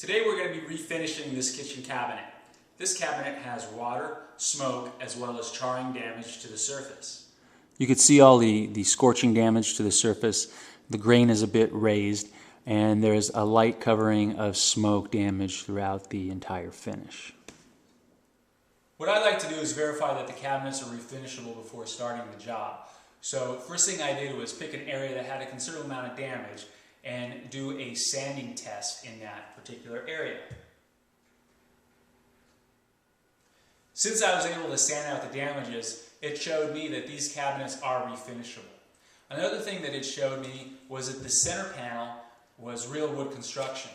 Today we're going to be refinishing this kitchen cabinet. This cabinet has water, smoke, as well as charring damage to the surface. You can see all the scorching damage to the surface. The grain is a bit raised, and there's a light covering of smoke damage throughout the entire finish. What I like to do is verify that the cabinets are refinishable before starting the job. So first thing I did was pick an area that had a considerable amount of damage and do a sanding test in that particular area. Since I was able to sand out the damages, it showed me that these cabinets are refinishable. Another thing that it showed me was that the center panel was real wood construction.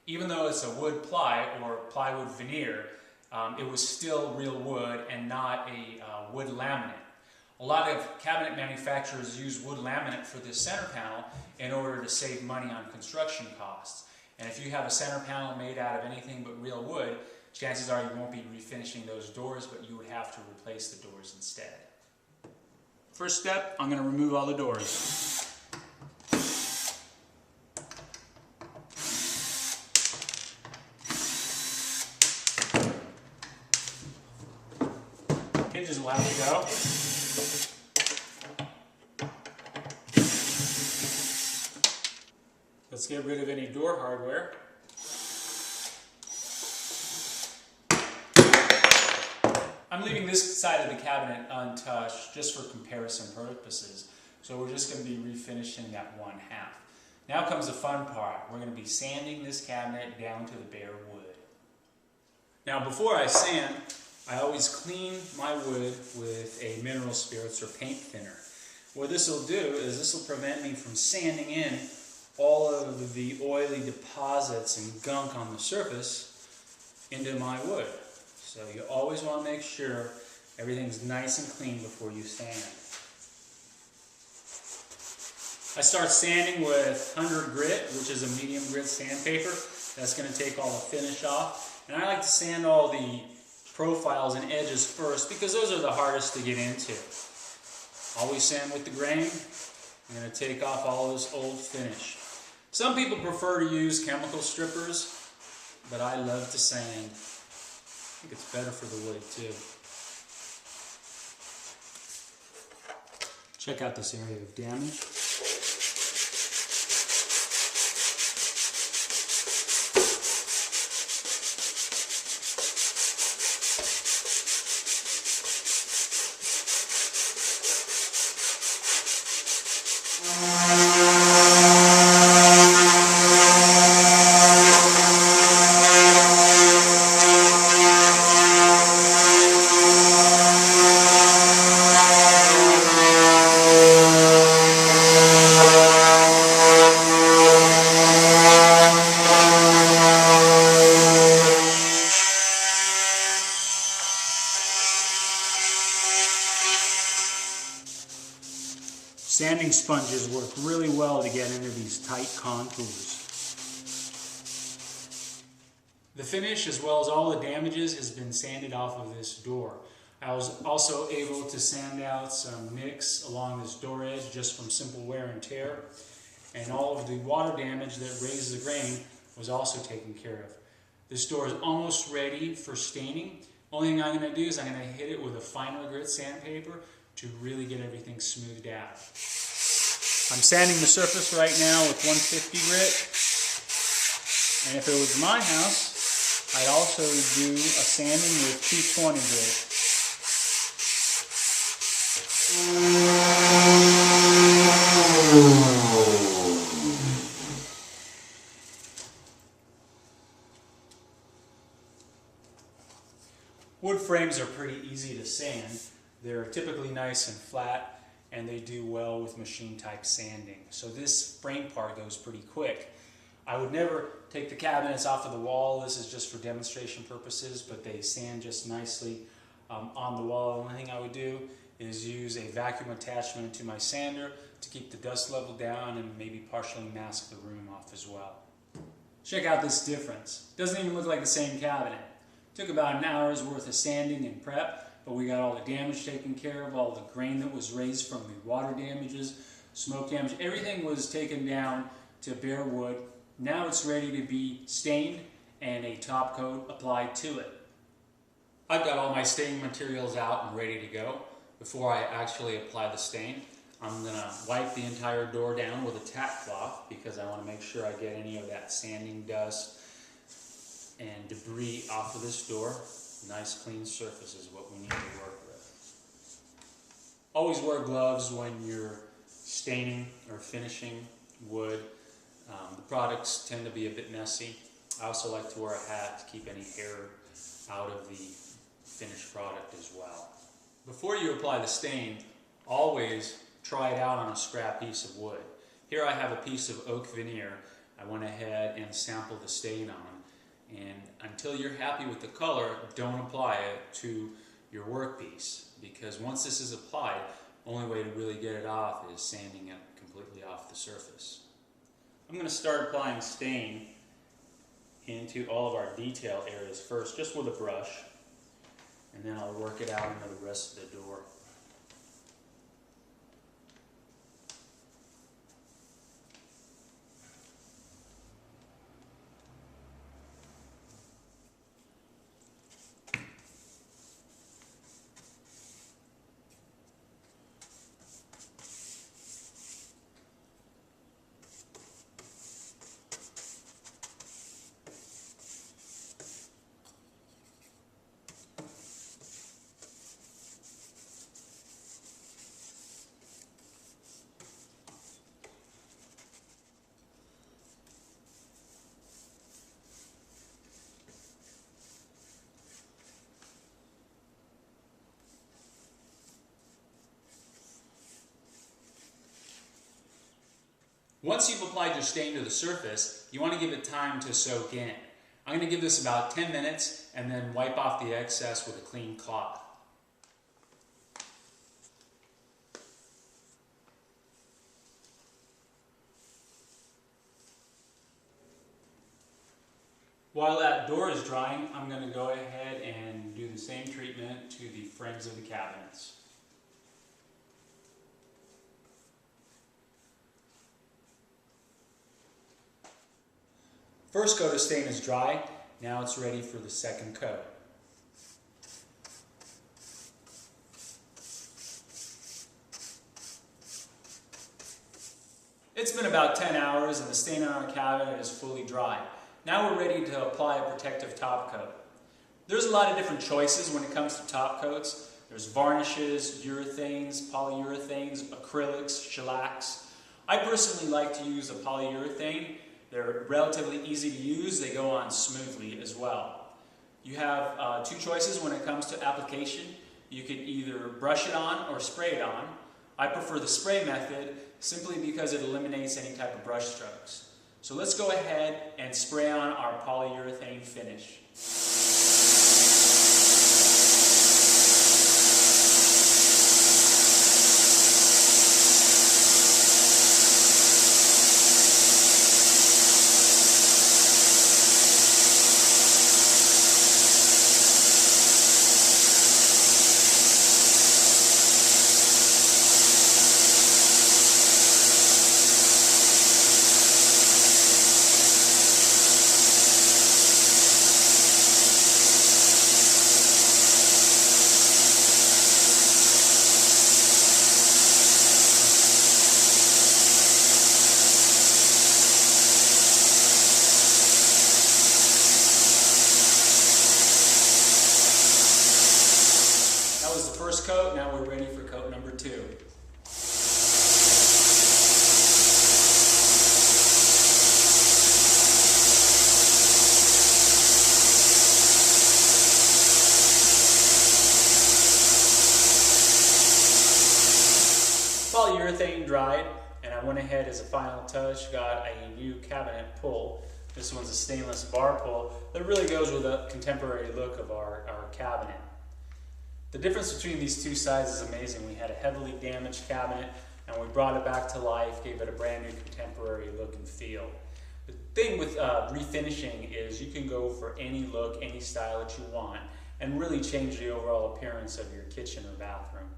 Even though it's a wood ply or plywood veneer, it was still real wood and not a wood laminate. A lot of cabinet manufacturers use wood laminate for the center panel in order to save money on construction costs. And if you have a center panel made out of anything but real wood, chances are you won't be refinishing those doors, but you would have to replace the doors instead. First step, I'm going to remove all the doors. Hinges will have to go. Let's get rid of any door hardware. I'm leaving this side of the cabinet untouched just for comparison purposes. So we're just going to be refinishing that one half. Now comes the fun part. We're going to be sanding this cabinet down to the bare wood. Now before I sand, I always clean my wood with a mineral spirits or paint thinner. What this will do is this will prevent me from sanding in all of the oily deposits and gunk on the surface into my wood. So you always want to make sure everything's nice and clean before you sand. I start sanding with 100 grit, which is a medium grit sandpaper. That's going to take all the finish off. And I like to sand all the profiles and edges first because those are the hardest to get into. Always sand with the grain. I'm going to take off all this old finish. Some people prefer to use chemical strippers, but I love to sand. I think it's better for the wood too. Check out this area of damage. Sanding sponges work really well to get into these tight contours. The finish, as well as all the damages, has been sanded off of this door. I was also able to sand out some nicks along this door edge just from simple wear and tear. And all of the water damage that raised the grain was also taken care of. This door is almost ready for staining. Only thing I'm going to do is I'm going to hit it with a finer grit sandpaper to really get everything smoothed out. I'm sanding the surface right now with 150 grit. And if it was my house, I'd also do a sanding with 220 grit. Wood frames are pretty easy to sand. They're typically nice and flat, and they do well with machine type sanding. So this frame part goes pretty quick. I would never take the cabinets off of the wall. This is just for demonstration purposes, but they sand just nicely on the wall. The only thing I would do is use a vacuum attachment to my sander to keep the dust level down and maybe partially mask the room off as well. Check out this difference. Doesn't even look like the same cabinet. Took about an hour's worth of sanding and prep, but we got all the damage taken care of, all the grain that was raised from the water damages, smoke damage, everything was taken down to bare wood. Now it's ready to be stained and a top coat applied to it. I've got all my stain materials out and ready to go. Before I actually apply the stain, I'm going to wipe the entire door down with a tack cloth because I want to make sure I get any of that sanding dust and debris off of this door. Nice clean surface is what we need to work with. Always wear gloves when you're staining or finishing wood. The products tend to be a bit messy. I also like to wear a hat to keep any hair out of the finished product as well. Before you apply the stain, always try it out on a scrap piece of wood. Here I have a piece of oak veneer I went ahead and sampled the stain on, and until you're happy with the color, don't apply it to your workpiece, because once this is applied, the only way to really get it off is sanding it completely off the surface. I'm going to start applying stain into all of our detail areas first, just with a brush, and then I'll work it out into the rest of the door. Once you've applied your stain to the surface, you want to give it time to soak in. I'm going to give this about 10 minutes and then wipe off the excess with a clean cloth. While that door is drying, I'm going to go ahead and do the same treatment to the frames of the cabinets. First coat of stain is dry. Now it's ready for the second coat. It's been about 10 hours and the stain on our cabinet is fully dry. Now we're ready to apply a protective top coat. There's a lot of different choices when it comes to top coats. There's varnishes, urethanes, polyurethanes, acrylics, shellacs. I personally like to use a polyurethane. They're relatively easy to use. They go on smoothly as well. You have two choices when it comes to application. You can either brush it on or spray it on. I prefer the spray method simply because it eliminates any type of brush strokes. So let's go ahead and spray on our polyurethane finish. That was the first coat. Now we're ready for coat number 2. Polyurethane dried, and I went ahead as a final touch, got a new cabinet pull. This one's a stainless bar pull that really goes with the contemporary look of our cabinet. The difference between these two sides is amazing. We had a heavily damaged cabinet and we brought it back to life, gave it a brand new contemporary look and feel. The thing with refinishing is you can go for any look, any style that you want and really change the overall appearance of your kitchen or bathroom.